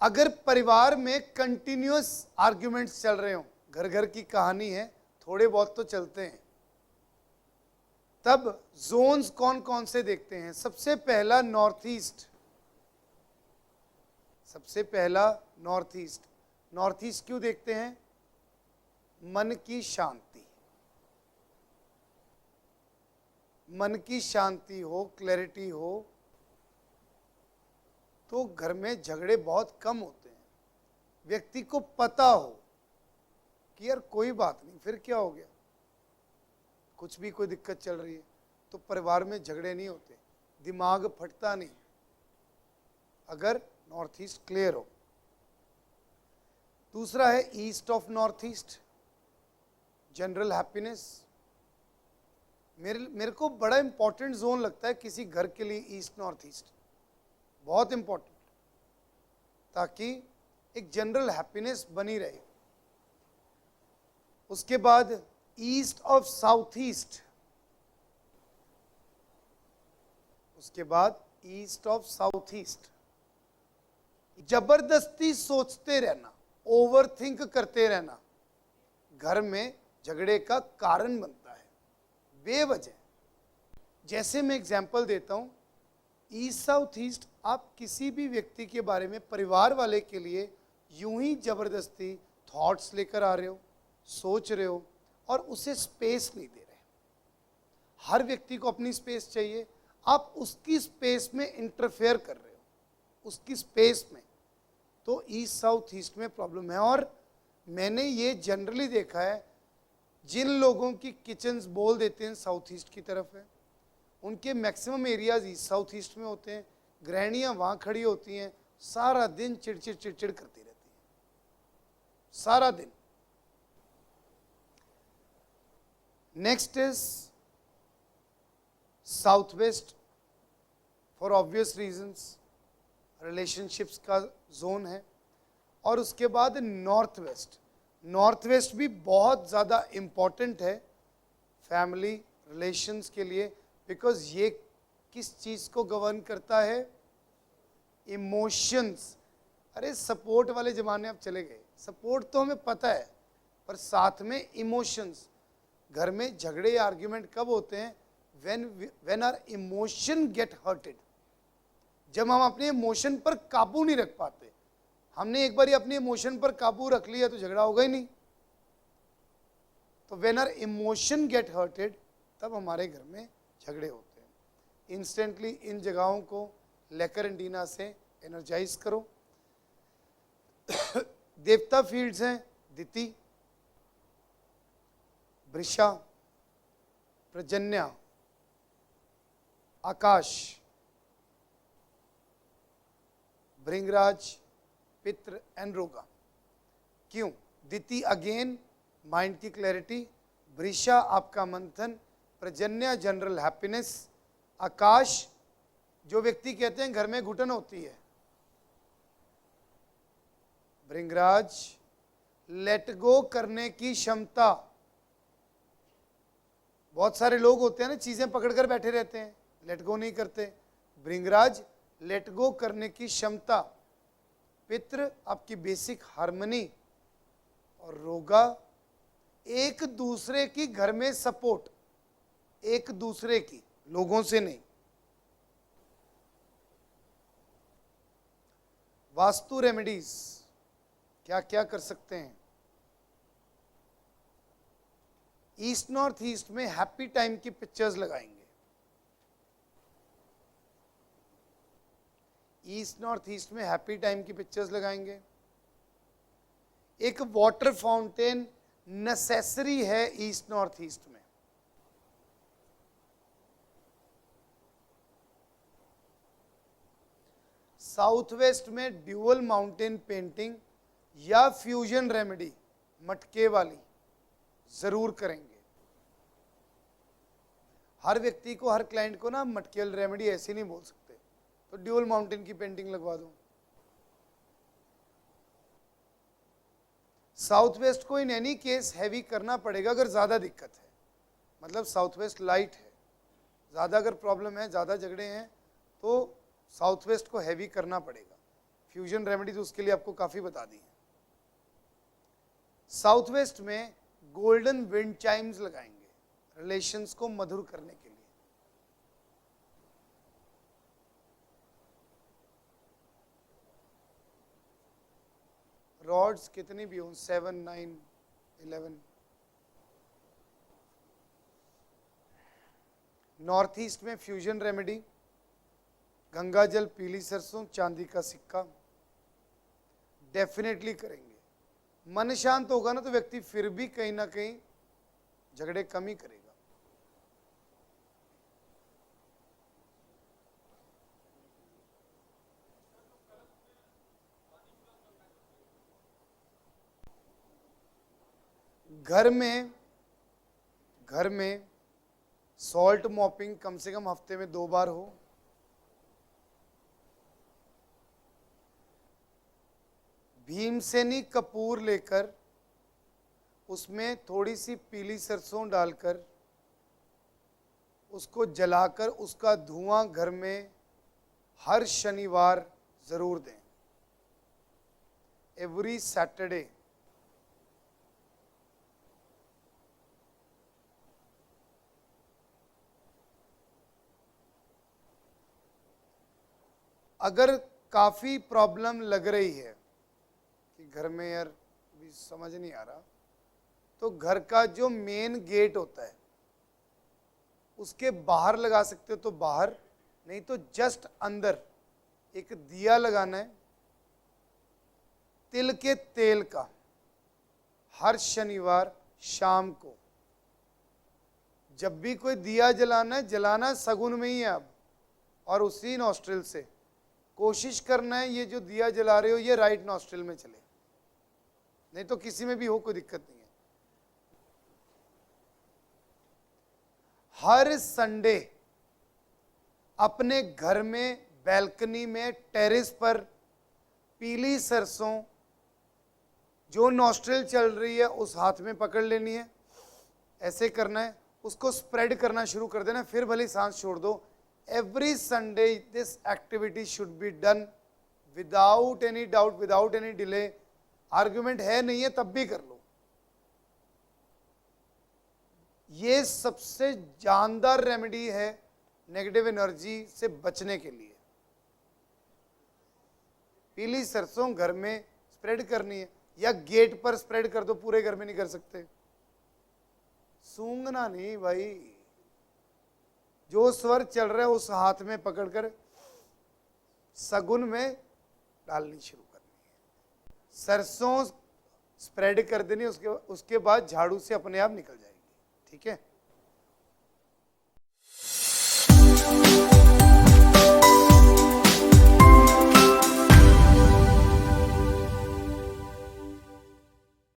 अगर परिवार में कंटिन्यूअस आर्ग्यूमेंट्स चल रहे हो, घर घर की कहानी है, थोड़े बहुत तो चलते हैं, तब जोन्स कौन कौन से देखते हैं? सबसे पहला नॉर्थ ईस्ट, सबसे पहला नॉर्थ ईस्ट। नॉर्थ ईस्ट क्यों देखते हैं? मन की शांति, मन की शांति हो, क्लैरिटी हो, तो घर में झगड़े बहुत कम होते हैं। व्यक्ति को पता हो कि यार कोई बात नहीं, फिर क्या हो गया, कुछ भी कोई दिक्कत चल रही है तो परिवार में झगड़े नहीं होते, दिमाग फटता नहीं, अगर नॉर्थ ईस्ट क्लियर हो। दूसरा है east of north east, general happiness. मेरे को बड़ा इंपॉर्टेंट जोन लगता है किसी घर के लिए ईस्ट नॉर्थ ईस्ट, बहुत इंपॉर्टेंट, ताकि एक जनरल हैप्पीनेस बनी रहे। उसके बाद ईस्ट ऑफ साउथ ईस्ट, उसके बाद ईस्ट ऑफ साउथ ईस्ट। जबरदस्ती सोचते रहना, ओवर थिंक करते रहना, घर में झगड़े का कारण बनता है बेवजह। जैसे मैं एग्जांपल देता हूं, ईस्ट साउथ ईस्ट, आप किसी भी व्यक्ति के बारे में परिवार वाले के लिए यूं ही जबरदस्ती थॉट्स लेकर आ रहे हो, सोच रहे हो और उसे स्पेस नहीं दे रहे। हर व्यक्ति को अपनी स्पेस चाहिए, आप उसकी स्पेस में इंटरफेयर कर रहे हो, उसकी स्पेस में, तो ईस्ट साउथ ईस्ट में प्रॉब्लम है। और मैंने ये जनरली देखा है, जिन लोगों की किचन्स बोल देते हैं साउथ ईस्ट की तरफ है, उनके maximum areas east south east में होते हैं। गृहिणियाँ वहाँ खड़ी होती हैं, सारा दिन चिड़चिड़ चिड़चिड़ करती रहती हैं, सारा दिन। Next is south west, for obvious reasons, relationships का जोन है। और उसके बाद नॉर्थ वेस्ट। नॉर्थ वेस्ट भी बहुत ज़्यादा इम्पॉर्टेंट है फैमिली रिलेशंस के लिए, बिकॉज ये किस चीज़ को गवर्न करता है? इमोशंस। अरे सपोर्ट वाले ज़माने अब चले गए, सपोर्ट तो हमें पता है, पर साथ में इमोशंस। घर में झगड़े या आर्ग्यूमेंट कब होते हैं? When our emotion get hurted, जब हम अपने इमोशन पर काबू नहीं रख पाते। हमने एक बार अपने इमोशन पर काबू रख लिया तो झगड़ा होगा ही नहीं। तो when our emotion get hurted, तब हमारे घर में झगड़े होते हैं। इंस्टेंटली इन जगहों को लेकरेंटीना से एनर्जाइज करो। देवता फील्ड्स हैं दिति, वृषा, प्रजन्या, आकाश, भृंगराज, पित्र एंड रोगा। क्यों? दिति अगेन माइंड की क्लैरिटी, वृषा आपका मंथन, प्रजन्या जनरल हैप्पीनेस, आकाश जो व्यक्ति कहते हैं घर में घुटन होती है, भृंगराज लेट गो करने की क्षमता। बहुत सारे लोग होते हैं ना, चीजें पकड़कर बैठे रहते हैं, लेट गो नहीं करते। भृंगराज लेट गो करने की क्षमता, पित्र आपकी बेसिक हार्मनी, और रोगा एक दूसरे की घर में सपोर्ट, एक दूसरे की, लोगों से नहीं। वास्तु रेमेडीज क्या क्या कर सकते हैं? ईस्ट नॉर्थ ईस्ट में हैप्पी टाइम की पिक्चर्स लगाएंगे। ईस्ट नॉर्थ ईस्ट में हैप्पी टाइम की पिक्चर्स लगाएंगे। एक वाटर फाउंटेन नेसेसरी है ईस्ट नॉर्थ ईस्ट में। साउथ वेस्ट में ड्यूअल माउंटेन पेंटिंग या फ्यूजन रेमेडी मटके वाली जरूर करेंगे। हर व्यक्ति को, हर क्लाइंट को ना मटके वाली रेमेडी ऐसे नहीं बोल सकते, तो ड्यूअल माउंटेन की पेंटिंग लगवा दो। साउथ वेस्ट को इन एनी केस हैवी करना पड़ेगा अगर ज़्यादा दिक्कत है, मतलब साउथ वेस्ट लाइट है, ज़्यादा अगर प्रॉब्लम है, ज़्यादा झगड़े हैं, तो साउथ वेस्ट को हैवी करना पड़ेगा। फ्यूजन रेमेडी तो उसके लिए आपको काफी बता दी है। साउथ वेस्ट में गोल्डन विंड चाइम्स लगाएंगे रिलेशंस को मधुर करने के लिए। रॉड्स कितनी भी हो, 7, 9, 11। नॉर्थ ईस्ट में फ्यूजन रेमेडी, गंगा जल, पीली सरसों, चांदी का सिक्का डेफिनेटली करेंगे। मन शांत होगा ना तो व्यक्ति फिर भी कहीं ना कहीं झगड़े कम ही करेगा। घर में सॉल्ट मॉपिंग कम से कम हफ्ते में 2 बार हो। भीमसेनी कपूर लेकर उसमें थोड़ी सी पीली सरसों डालकर उसको जलाकर उसका धुआं घर में हर शनिवार जरूर दें, एवरी सैटरडे। अगर काफी प्रॉब्लम लग रही है कि घर में यार भी समझ नहीं आ रहा, तो घर का जो मेन गेट होता है उसके बाहर लगा सकते हो तो बाहर, नहीं तो जस्ट अंदर एक दिया लगाना है तिल के तेल का, हर शनिवार शाम को। जब भी कोई दिया जलाना है, जलाना सगुन में ही है अब, और उसी नॉस्ट्रिल से कोशिश करना है ये जो दिया जला रहे हो ये राइट नॉस्ट्रिल में चले, नहीं तो किसी में भी हो कोई दिक्कत नहीं है। हर संडे अपने घर में बैल्कनी में टेरेस पर पीली सरसों जो नॉस्ट्रिल चल रही है उस हाथ में पकड़ लेनी है, ऐसे करना है, उसको स्प्रेड करना शुरू कर देना, फिर भले सांस छोड़ दो। Every Sunday this activity should be done without any doubt, without any delay. Argument है नहीं है तब भी कर लो। ये सबसे जानदार रेमेडी है नेगेटिव एनर्जी से बचने के लिए। पीली सरसों घर में स्प्रेड करनी है, या गेट पर स्प्रेड कर दो, पूरे घर में नहीं कर सकते। सूंघना नहीं भाई, जो स्वर चल रहा है उस हाथ में पकड़कर सगुन में डालनी शुरू करनी है। सरसों स्प्रेड कर देनी, उसके बाद झाड़ू से अपने आप निकल जाएगी। ठीक है।